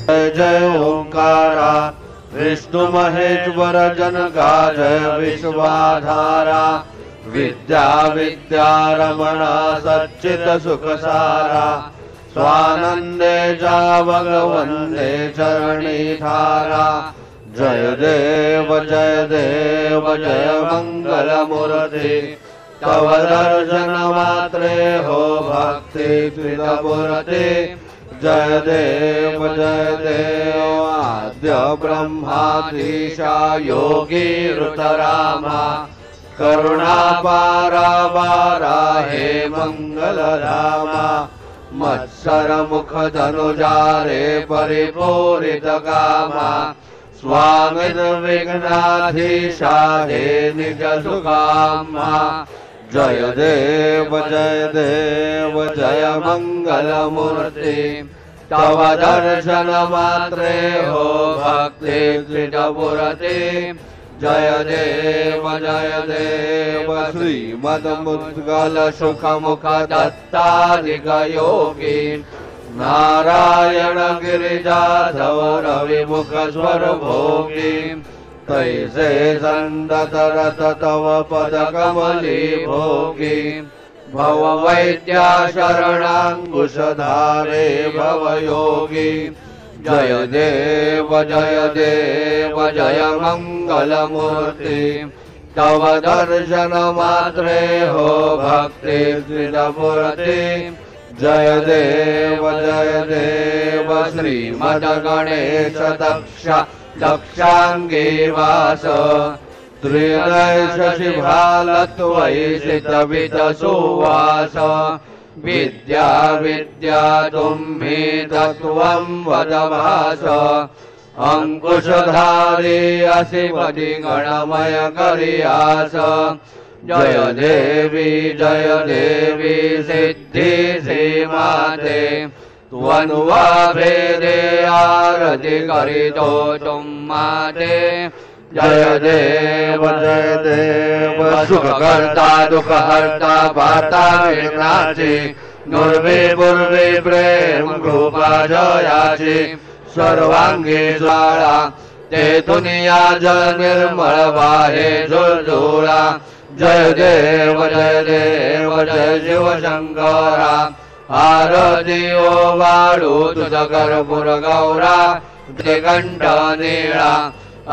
जय जय ओंकारा विष्णु महेश्वर जनका जय विश्वाधारा विद्या विद्यारमणा सच्चित सुखसारा स्वानंदे जा भगवंदे चरणी धारा जय देव जय मंगल मूर्ति तव दर्शन मात्रे हो भक्ति त्रिदमूर्ति जय देव आद्य ब्रह्माधीशा योगी ऋतरामा करुणा पारा बारा हे मंगल रामा मत्सर मुख धनुजारे परिपूरित कामा स्वामी विघ्नाधीशा हे निज सुकामा जय देव जय मंगल मूर्ति तव दर्शन मात्रे हो भक्ति त्रिदमूर्ति जय देव श्रीमद मुद्गल सुख मुख दत्तादिक योगी नारायण गिरिजाधव रविमुख स्वर भोगी तैसे संदत रत तव पद कमली भोगी भव वैद्या शरणांकुश धारे भव योगी जय देव जय मंगल मूर्ति तव दर्शन मात्रे हो भक्ति त्रिदमूर्ति जय देव श्रीमद गणेश दक्षांगी वास त्रिनय शशिभालत्वैषित वित सुवास विद्या तुम्हि तत्त्वं वद भास अंकुशधारी असिपति गणमय करियास जय देवी सिद्धि सीमाते त्वनुवा भेदे आरति करितो तुम्माते जय देव सुखकर्ता दुःखहर्ता पाता विघ्नाची नुर्वी पूर्वी प्रेम कृपा जयाची सर्वांगी ज्वाळा ते दुनिया जल निर्मळ वाहे झुळझुळा जय देव जय शिव शंकरा आरती ओवाळू तुझ कर्पूर गौरा त्रिकंठ नीळा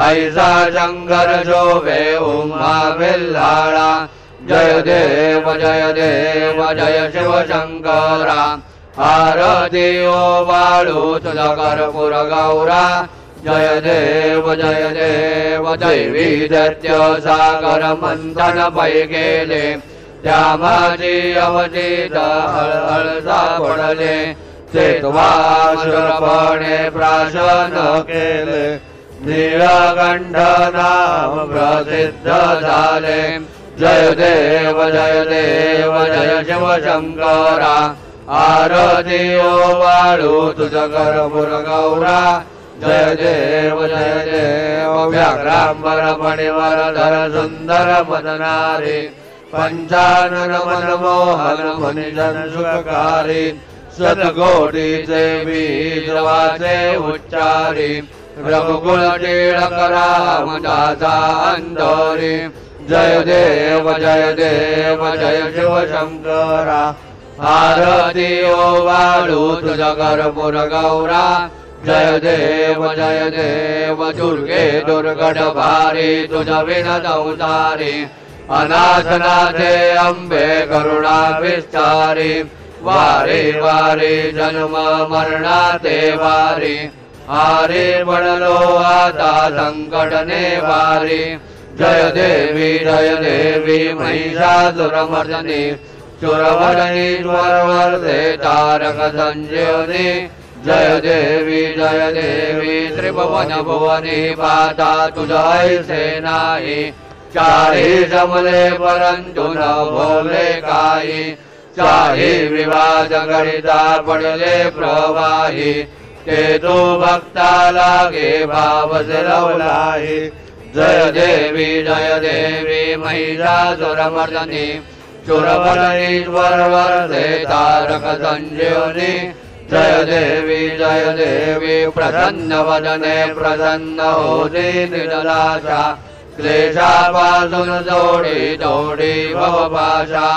ऐसा शंकर शोभे उमा बिल्हाळा जय देव जय शिव शंकरा आरती ओवाळू तुझ कर्पूर गौरा जय देव दैवी दैत्य सागर मंथन पै गेले त्या माझी अवधीत हळहळ सापडले ते त्वासुरपणे प्राशन केले नीलकंठ नाम प्रसिद्ध झाले जय देव जय शिव शंकरा आरती ओवाळू तुझ कर्पूर गौरा जय देव व्याघ्रांबर मणिवरधर सुंदर मदनारी पंचानन मनमोहन मनिजन सुखकारी सतकोटीचे बीज वाचे उच्चारी रघुकुल टिळक रामदासा अंधोरी जय देव जय शिव शंकरा आरती ओवाळू तुझ कर्पूर गौरा जय देव दुर्गे दुर्गट भारी तुझ विनद उतारी अनाथनाथे अंबे करुणा विस्तारी वारी जन्म मरणाते वारी हारी पडलो आता संकट नेवारी जय देवी महिषासुरमर्दिनी चुरवरणी ज्वरवर्धे तारक संजीवनी जय देवी त्रिभुवन भुवनी पाता तुझाई सेनाई चाही जमले परंतु न भोले काही चाही विवाद करिता पडले प्रवाही ते तो भक्ता लागे भाव लाही जय देवी महिषासुरमर्दिनी चुरवरणी ज्वरवर्धे तारक संजीवनी जय देवी प्रसन्न वदने प्रसन्न होते निराशा क्लेशापासून जोडी भवपाशा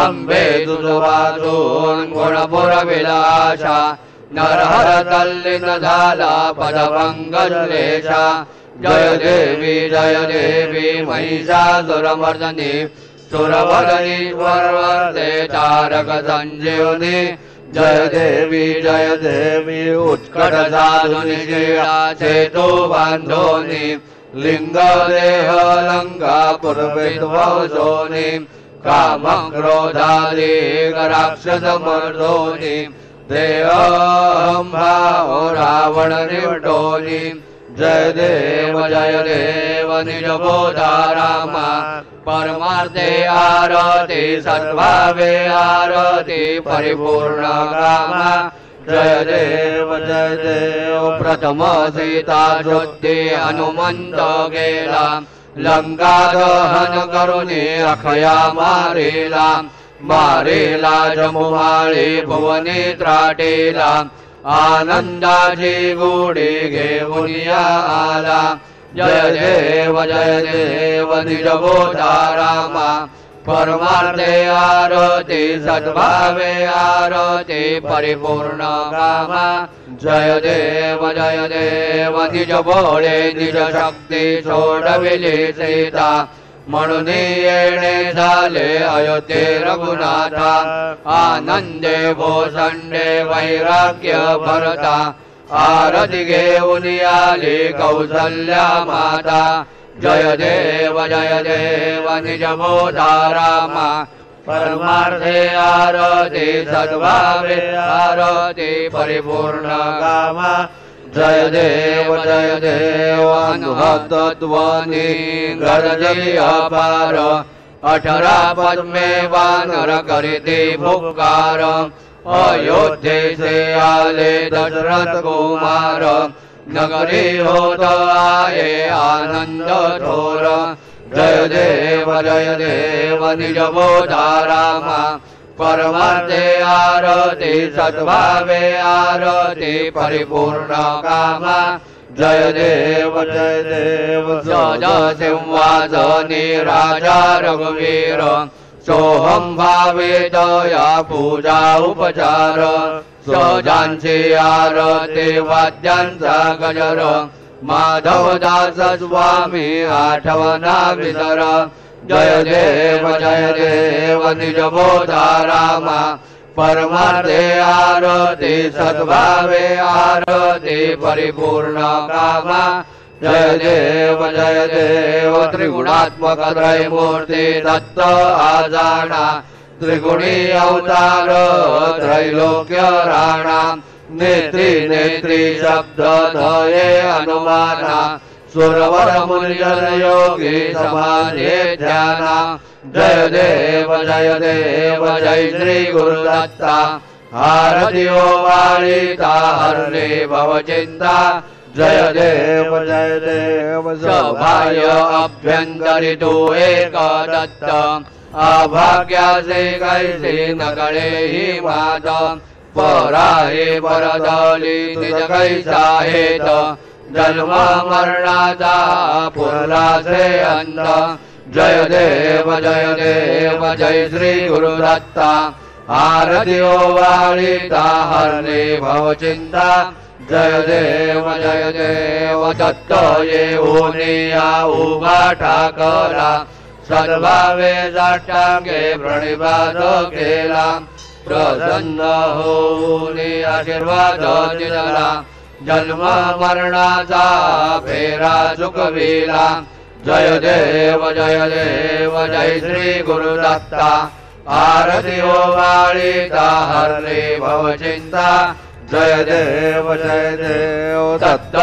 अंबे तुझवाचून गुणपुरविलाशा नरहर तल्लीन झाला पदभंगश्लेषा जय देवी महिषासुरमर्दनी सुरवदनीश्वरवर्ते तारक संजीवनी जय देवी उत्कट साधुनी चेतो बांधोनी लिंग देह लंका पूर्विद्वंसोनी काम क्रोधादी राक्षस मर्दोनी देहंभाव रावण निवटोनी जय देव निज बोधा रामा परमार्थे आरती सद्भावे आरती परिपूर्ण कामा जय देव प्रथम सीता शुद्धि हनुमंत गेला लंका दहन करुणी अखया मारेला जमुमाळी भुवनी त्राटेला आनंदाची गुढी घेऊन आला जय देव निज बोधा रामा परमार्थे आरती सद्भावे आरती परिपूर्ण कामा जय देव निज बोळे निज शक्ती सोडविली सीता म्हणून येणे झाले अयोध्ये रघुनाथा आनंदे भोसंडे वैराग्य भरता आरती घेऊन आली कौसल्या माता जय देव निज बोधा रामा परमार्थे आरती सद्भावे आरती परिपूर्ण कामा जय देव अनुहतध्वनि गर्जय अपार 18 पद्मे वानर करिते भुक्कार अयोध्येचे आले दशरथ कुमार नगरी होत आये आनंद थोर जय देव निज बोधा रामा परमार्थे आरती सद्भावे आरती परिपूर्ण कामा जय देव सिंहासनी राजा रघुवीर सोहम भावे दया पूजा उपचार सजांची आरती वाद्यांचा गजर माधवदास स्वामी आठवना विसर जय देव निज बोधा रामा परमार्थे आरती सद्भावे आरती परिपूर्ण कामा जय देव त्रिगुणात्मक त्रयमूर्ती दत्त आजाना त्रिगुणी अवतार त्रैलोक्य राणा नेत्री शब्द धये अनुमाना सुरवर मुनिजन योगी समाधि ध्याना जय देव जय श्री गुरुदत्ता आरती ओवाळीता हरणे भवचिंता जय देव सौभाग्य अभ्यंतरितो एक दत्त अभाग्यासे कैसे नकळे ही मात पराहे परदली निज कैसा हेत जन्म मरणाचा पुरलासे अंत जय देव जय श्री गुरुदत्ता आरती ओवाळीता हरणे भवचिंता जय देव दत्त येऊनी उभा ठाकरा सद्भावे जाटांगे प्रणिपात केला प्रसन्न होऊन आशीर्वाद दिला जन्म मरणाचा फेरा चुकविला जय देव जय श्री गुरुदत्ता आरती ओवाळीता हरणे भवचिंता जय देव दत्त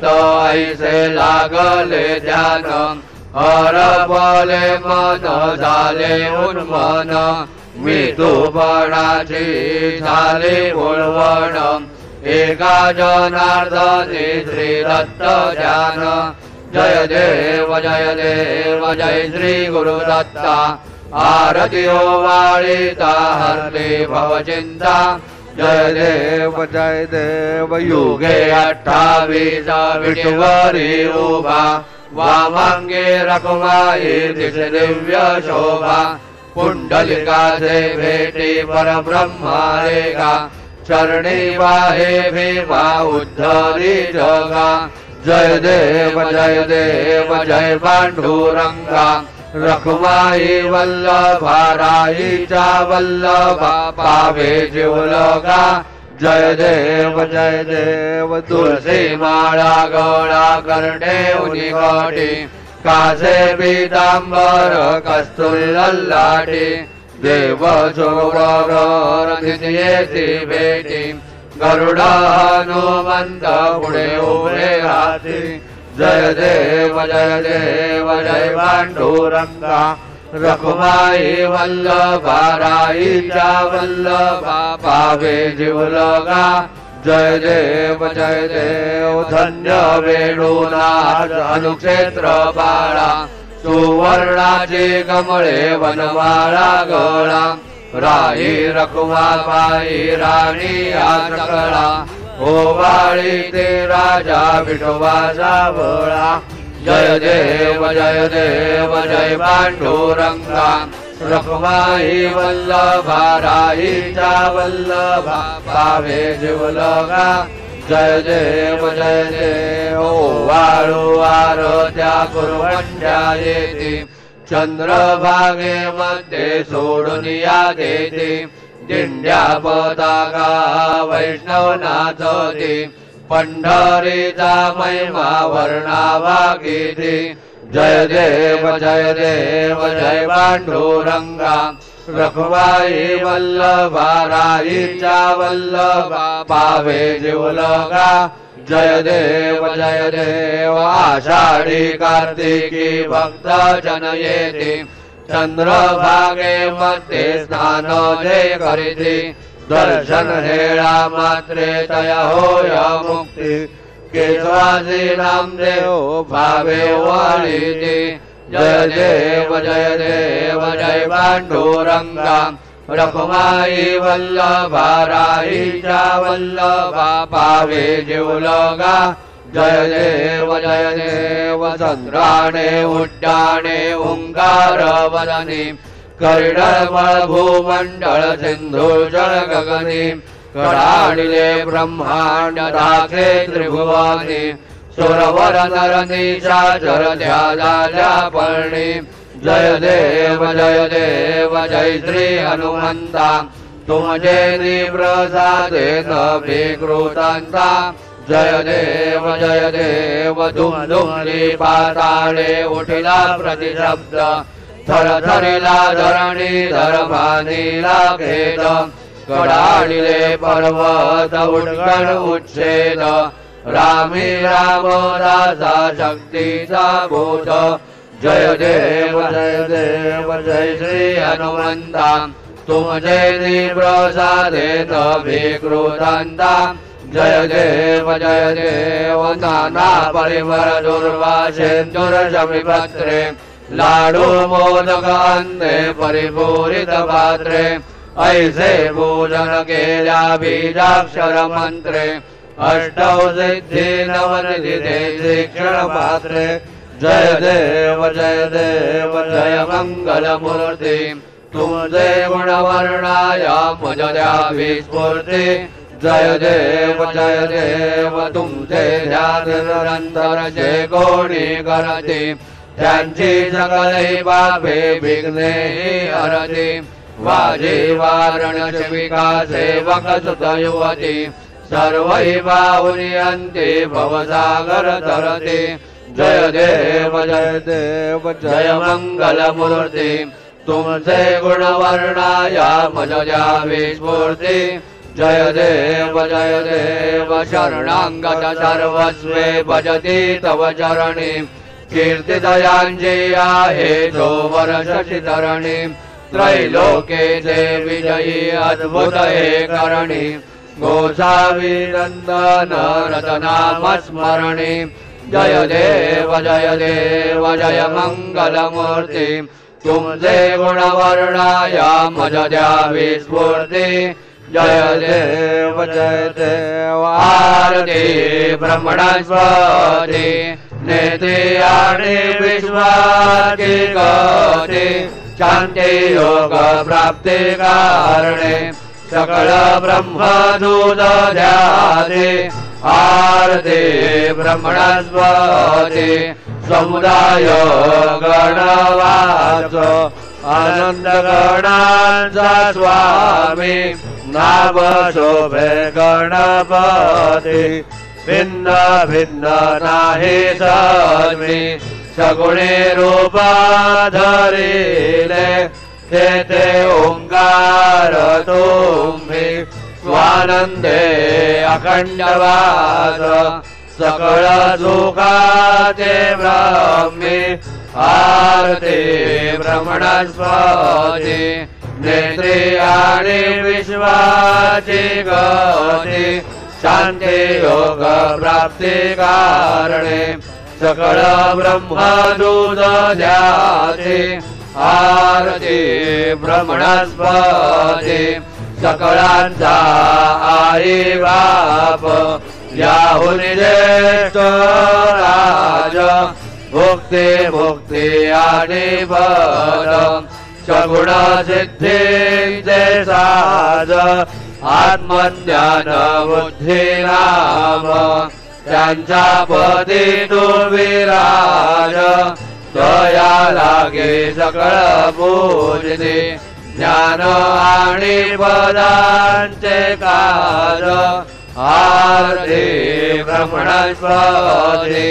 ऐसे लागले ध्यान हरपले मन झाले उन्मन मृत्यूपणाची झाली उळवण एका जनार्दनी श्री दत्त ध्यान जय देव जय श्री गुरुदत्ता आरती ओवाळीता हरणे भवचिंता जय देव युगे 28 विठवरी उभा वामांगे रखुमाई दिश दिव्य शोभा पुंडलिकाचे भेटी परब्रह्मा रेगा चरणी वाहे भीमा उद्धरी जगा जय देव जय पांडुरंगा रखुमाई वल्लभा राईचा वल्लभा पावे जीवलोका जय देव तुलसी माळा गळा करणे उनिकोटी कासे पीतांबर कस्तुरी देव चोर नित्येची भेटी गरुड हनुमंत पुढे उभे हाती जय देव जय पांडुरंगा रखुमाई वल्लभा राईचा वल्लभा पावे जीवलोका जय देव धन्य वेणुनाथ अनुक्षेत्र बाळा सुवर्णाची कमळे वनमाळा गळा राई रखुमाबाई राणी आचकळा ओवाळी ते राजा विठोबाचा बळा जय देव जय पांडुरंगा रखुमाई वल्लभा राईचा वल्लभा पावे जीवलोका जय देव वाळू आरत्या कुरवंड्या येते चंद्रभागे मध्ये सोडून या देते दिंड्या पताका वैष्णव नाचते पंढरीचा महिमा वर्णावा गीते जय देव जय पांडुरंगा रखुमाई वल्लभा राईचा वल्लभा पावे जीवलोका जय देव आषाढी कार्तिकी भक्त जन येते चंद्रभागे मध्ये स्नान जे करीते दर्शन हेळा मात्रे तया होय मुक्ती केशवासी नामदेव भावे वाळीते जय देव जय पांडुरंगा रखुमाई वल्लभा राईचा वल्लभा पावे जीवलोका जय देव चंद्राणे उड्डाणे ओंकार वदने करिडळ भूमंडळ सिंधुजळ गगने कडाळिले ब्रह्मांड राखे त्रिभुवने सुरवर नर निशाचर ध्याजा पर्णे जय देव जय श्री हनुमंता तुमजे प्रसादेन विकृतांता जय देव दुमदुमली पाताळे उठिला प्रतिशब्द थरथरिला धरणी धर्मानीला खेद कडाळिले पर्वत उड्गण उच्छेद रामी रामदासा शक्तीचा बोध जय देव जय श्री हनुमंता तुमजे प्रसादेन विकृतांता जय देव नाना परिमर दुर्वासेन्दुर शमिपत्रे लाडू मोदक अन्ने परिपूरित पात्रे ऐसे पूजन केल्या बीजाक्षर मंत्रे अष्टौ सिद्धि नवनिधि शिक्षण पात्रे जय देव जय मंगल मूर्ति तुमचे गुणवर्णाय मुझ द्यावी स्फूर्ती जय देव तुमचे ध्यान निरंतर जे कोणी करते त्यांची सकले पापे विघ्ने हरते वाजे वारण शिविका सेवक सुत युवती सर्वै बाहुनी अंते भवसागर तरते जय देव जय मंगल मूर्ति तुमचे गुणवर्णाय मज द्यावी स्फूर्ती जय देव शरणांगत सर्वस्वे भजती तव चरणी कीर्तिदयांची आहे जो वर्षी धरणी त्रैलोकेचे विजयी अद्भुत हे करणी गोसावी नंदन रतनाम स्मरणी जय देव जय मंगल मूर्ति तुमचे गुणवर्णाय मज द्यावी स्फूर्ती जय देव जय देव आरती ब्रह्मणस्पती नेते आणि विश्वाची गती शांती योग प्राप्ती कारणे सकळ ब्रह्मदूत ध्याते आरती ब्रह्मणस्पती समुदाय गणवाच आनंद गणांचा स्वामी नाम शोभे गणपती भिन्न भिन्न नाही सन्मी सगुणे रूपा धरिले तेथे ओंकार तुम्ही स्वानंदे अखंडवास सकळ सुखाचे ब्रह्मी आरती ब्रह्मणस्पती नेत्री आणि विश्वाची गती शांती योग प्राप्ती कारणे सकळ ब्रह्मदूत ध्याते आरती ब्रह्मणस्पती सकळांचा आई बाप याहुन ज्येष्ठ राज भुक्ती मुक्ती आणि बल सगुण सिद्धींचे साज आत्मज्ञान बुद्धी नाम त्यांच्या पदी तू विराज दया लागे सकळ पूजते ज्ञान आणि पदांचे काज आरती ब्रह्मणस्पती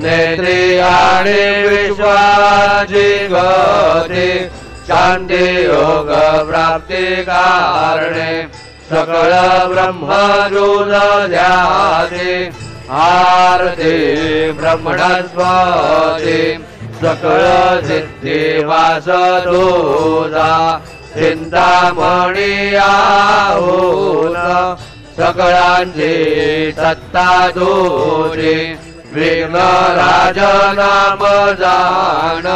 नेत्री आणि विश्वाची गती शांती योग प्राप्ती कारणे सकळ ब्रह्मदूत ध्याते आरती ब्रह्मणस्पती सकळ सिद्धी वास तुझा चिंतामणी आहुन सकळांची सत्ता तुझी विघ्न राज नाम जाण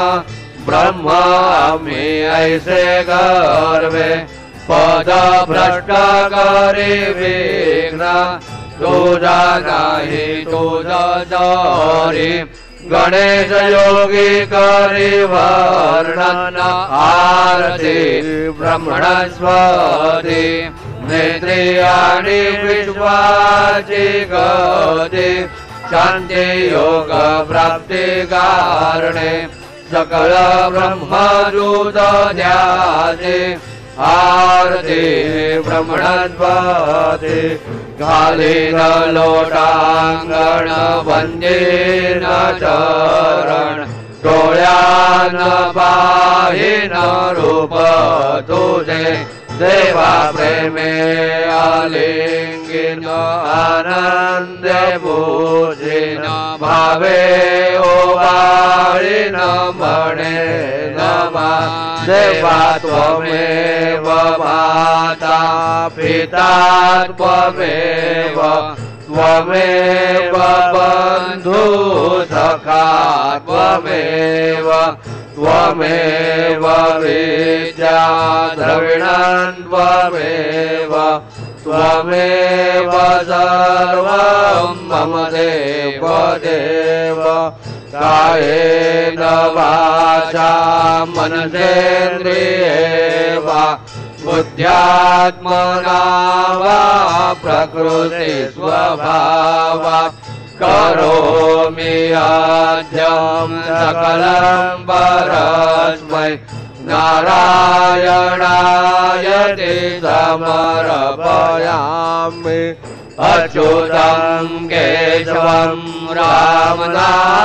ब्रह्म आम्ही ऐसे गर्वे पद भ्रष्ट करी विघ्न तुझा नाही तुझ जरी गणेश योगी करी वर्णन आरती ब्रह्मणस्पती नेत्री आणि विश्वाची गती शांती योग प्राप्ती कारणे सकळ ब्रह्मदूत ध्याते आरती ब्रह्मणस्पती घालीन लोटांगण वंदेन चरण डोळ्यान पाहिन रूप तुझे देवा प्रेमे आलिंगिन आनंद पूजिन भावे ओवाळीन म्हणे नमा देवा त्वमेव माता पिता त्वमेव त्वमेव बंधु सखा त्वमेव त्वमेव विद्या द्रविणं त्वमेव त्वमेव सर्वं मम देव देव कायेन वाचा मनसेन्द्रिये वा बुद्ध्यात्मना वा प्रकृति स्वभावा करोमि आद्यं सकलं परस्मै नारायणायते समर्पयामि अच्युतं केशवं रामनारायणं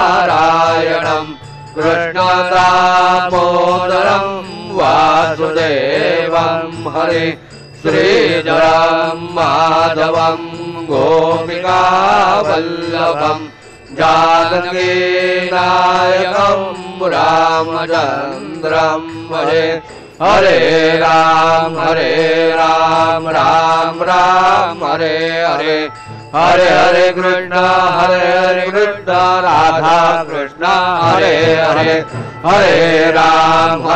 कृष्णदामोदरं वासुदेवं हरे श्रीधरं माधवं गोपिकावल्लभं जानकीनायकं रामचन्द्रं भजे हरे राम राम राम हरे हरे हरे हरे कृष्ण राधा कृष्ण हरे हरे हरे राम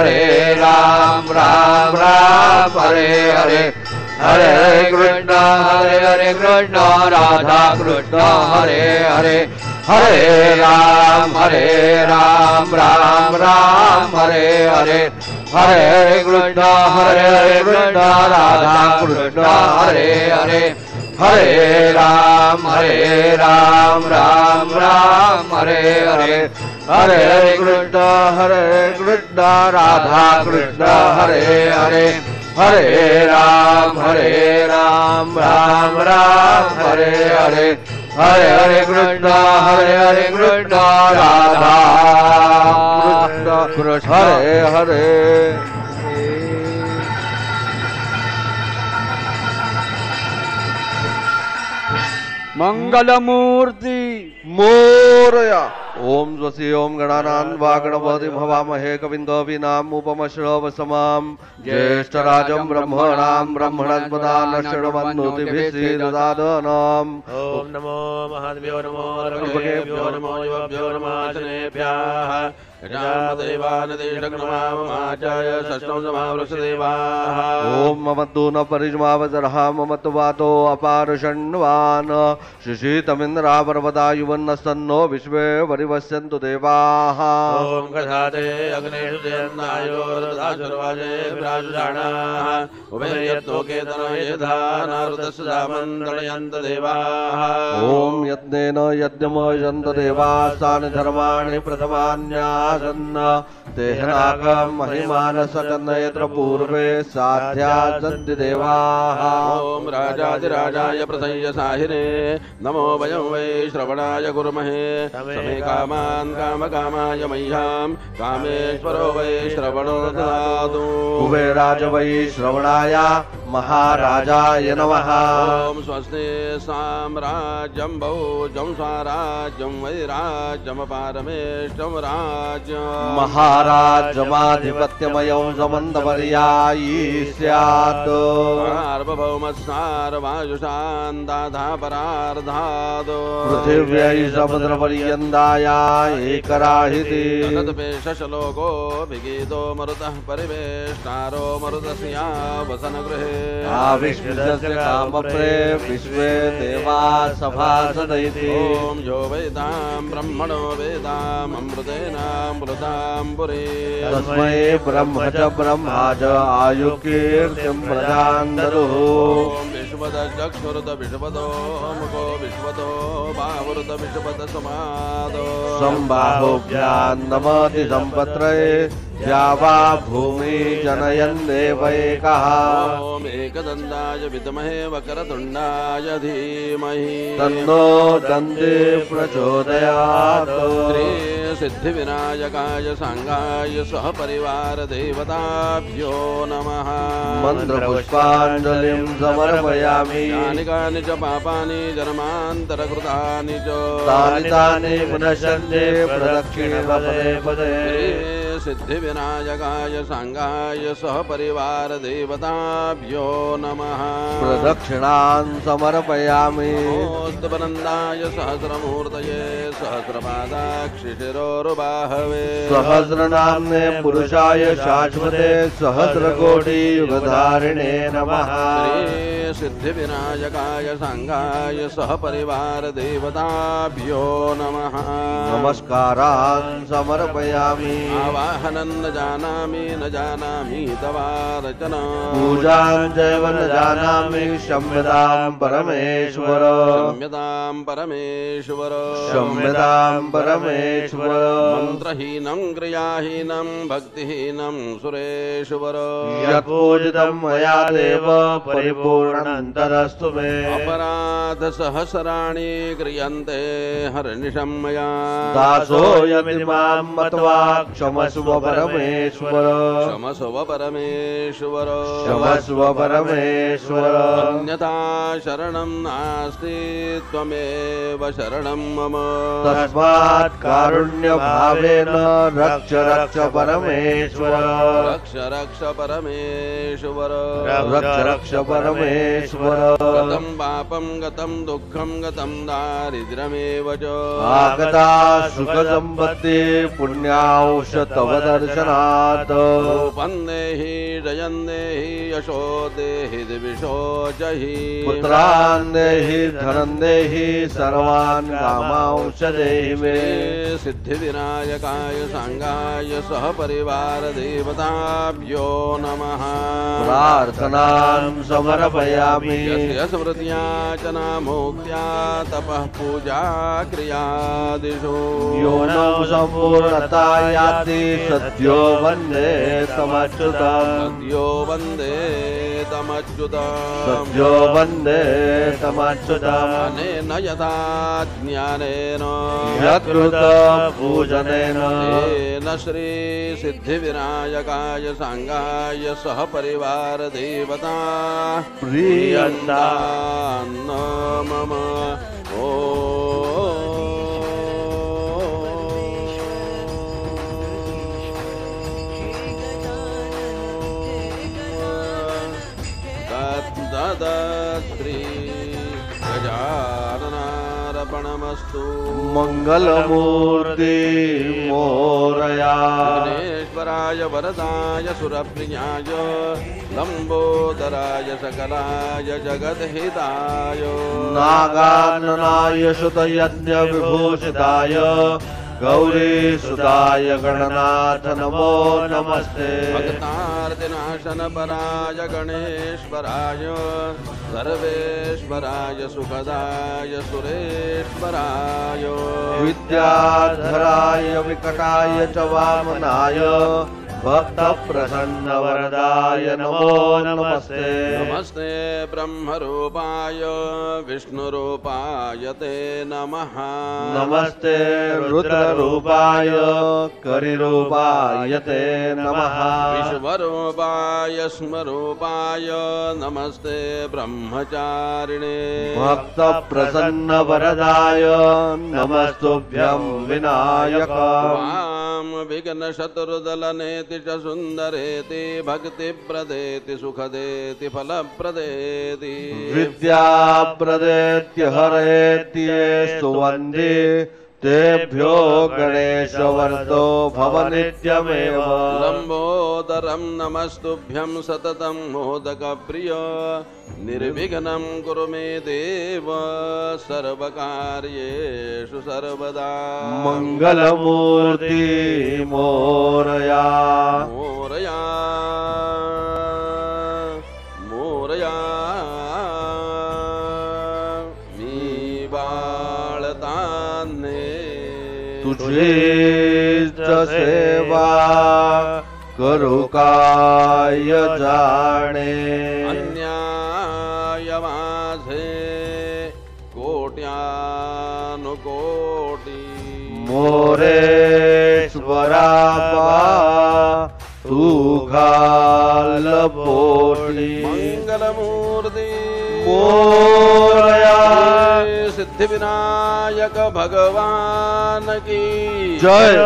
राम राम हरे हरे हरे कृष्ण राधा कृष्ण हरे हरे हरे राम राम राम हरे हरे हरे कृष्ण राधा कृष्ण हरे हरे हरे राम राम राम हरे हरे हरे कृष्ण राधा कृष्ण हरे हरे हरे राम राम राम हरे हरे हरे कृष्ण राधा कृष्ण हरे हरे मंगलमूर्ति मोरया ओम स्वस्ति ओम गणानान् वा गणपतिं हवामहे कविं कवीनामुपमश्रवसमां ज्येष्ठराजं ब्रह्मणां ब्रह्मणस्पदान् शृण्वन्नोतिभिः श्रीददातनाम् ओम नमो महादेव्यो नमो ऋषिभ्यो नमो युवभ्यो नमः जनेभ्यः गजामदेवानदेशग्नमामाचार्य षष्ठं समावृषदेवाः ओम ममत्तु न परिजमावजरः ममत्वातो अपारषण्वान् शिशितमिन्द्रापर्वता युवन्नस्तन्नो विश्वे वरिवस्यन्तु देवाः ओम गधाते अग्नेषु जयन्नायो ददाशुर्वाजे विराजुषाणाः उभयत्तोके तनयेधा नारुतस्य दामन्दणयन्त देवाः ओम यज्ञेन यज्ञमयन्त देवास्तानि धर्माणि प्रथमान्यासन्न तेहनाकं महिमानसचन्न यत्र पूर्वे साध्यासन्ति देवाः ओम राजाधिराजाय प्रसय्य साहिने नमो वयं वै श्रवणाय कुर्महे समे कामान् कामकामाय मह्यां कामेश्वरो वै श्रवणो ददातु कुबेराज वै श्रवणाय महाराजाय नमः ओम स्वस्ति साम्राज्यं भोजं स्वराज्यं वैराज्यमपारमेष्टं राज्यम् महाराजमाधिपत्यमयं समन्तपर्यायी स्यात् सार्वभौमस्सार्वायुषान्दाधा परार्धादो पृथिव्यै समुद्रपर्यन्ताया एकराहिति तदपेशलोको विगीतो मरुतः परिवेष्टारो मरुतस्या वसनगृहे आविष्कृतस्य कामप्रे विश्वे देवा सभासदैति ओम यो वेदां ब्रह्मणो वेदाम् अमृतेनामृतां पुरे तस्मै ब्रह्म च ब्रह्मा च आयुकीर्तिं प्रदान्दरुः ओम विश्वदक्षुरुत विश्वतो मुखो विश्वतो बाहुरुत विश्वत समादो संबाहुभ्यां नमति सम्पत्रये द्यावा भूमि जनयन् देवैकः ओम एकदन्ताय विद्महे वक्रतुण्डाय धीमहि तन्नो दन्ति प्रचोदयात् श्री सिद्धिविनायकाय सांगाय सह परिवार देवताभ्यो नमः मन्त्रपुष्पाञ्जलिं समर्पयामि यानि कानि च पापानि जन्मान्तरकृतानि च तानि पुनश्चन्ते प्रदक्षिणे पदे पदे सिद्धिविनायकाय सांगाय सह परिवार देवताभ्यो नमः प्रदक्षिणान् समर्पयामि नमोस्तुवनन्दाय सहस्रमूर्तये सहस्रपादाक्षिशिरोरुबाहवे सहस्रनाम्ने पुरुषाय शाश्वते सहस्रकोटियुगधारिणे नमः सिद्धिविनायकाय सांगाय सह परिवार देवताभ्यो नमः नमस्कारान् समर्पयामि आवाहनं न जानामि तवार्चना पूजां चैव न जानामि क्षम्यतां परमेश्वर क्षम्यतां परमेश्वर मन्त्रहीनं क्रियाहीनं भक्तिहीनं सुरेश्वर यत्पूजितं मया देव परिपूर्णन्तरस्तु मे अपराध सहस्राणि क्रियन्ते हर्निशं मया दासोऽयमिति मां मत्वा क्षमस्व परमेश्वर क्षमस्व परमेश्वर क्षमस्व परमेश्वर अन्यथा शरणं नास्ति त्वमेव शरणं मम तस्मात् कारुण्यभावेन रक्ष रक्ष परमेश्वर रक्ष परमेश्वर रक्ष परमेश्वर गतं पापं गतं दुःखं गतं दारिद्र्यमेव च आगता सुखसम्पत्ति पुण्यांश तव भवदर्शनात् रूपं देहि जयं देहि यशो देहि दिविषो जहि पुत्रान् देहि धनं देहि सर्वान् कामांश देहि मे सिद्धिविनायकाय सांगाय सह परिवार देवताभ्यो नमः प्रार्थनां समर्पयामि यस्य स्मृत्याचना मुक्त्या तपः पूजा क्रियादिषु यो न सम्पूर्णता याति सद्यो वन्दे तमच्युतम् सद्यो वन्दे तमच्युतम् सद्यो वन्दे तमच्युतम् अनेन यथा ज्ञानेन यत्कृत पूजनेन तेन श्री सिद्धिविनायकाय सांगाय सह परिवार देवता प्रीयन्ता मम ओ श्री गजाननार्पणमस्तु मंगलमूर्ति मोरया विघ्नेश्वराय वरदाय सुरप्रियाय लंबोदराय सकलाय जगद्हिताय नागाननाय सुतयज्ञ विभूषिताय गौरीसुताय गणनाथ नमो नमस्ते भक्तार्तिनाशन पराय गणेश्वराय सर्वेश्वराय सुखदाय सुरेश्वराय विद्याधराय विकटाय च वामनाय भक्त प्रसन्न वरदाय नमो नमस्ते नमस्ते ब्रह्मरूपाय विष्णुरूपाय ते नमः नमस्ते रुद्ररूपाय करिरूपाय ते नमः विश्वरूपाय स्मरूपाय नमस्ते ब्रह्मचारिणे भक्त प्रसन्न वरदाय नमस्तुभ्यं विनायक वाम विघ्न शत्रुदलनेति च सुंदरेति भक्ति प्रदेति सुखदेति फल प्रदेति विद्या प्रदेत्य हरेत्येस्तु वन्दे तेभ्यो गणेश वरदो भव नित्यमेव लंबोदरं नमस्तुभ्यं सततं मोदक प्रिय निर्विघ्नं कुरु मे देव सर्वकार्येषु सर्वदा मंगलमूर्ति मोरया मोरया मोरया मी बाळताने तुझीच सेवा करू काय जाणे अन्याय माझे कोट्यानुकोटी मोरेश्वरा तू घाल पोटी मंगलमूर्ती मोरया सिद्धिविनायक भगवान की जय।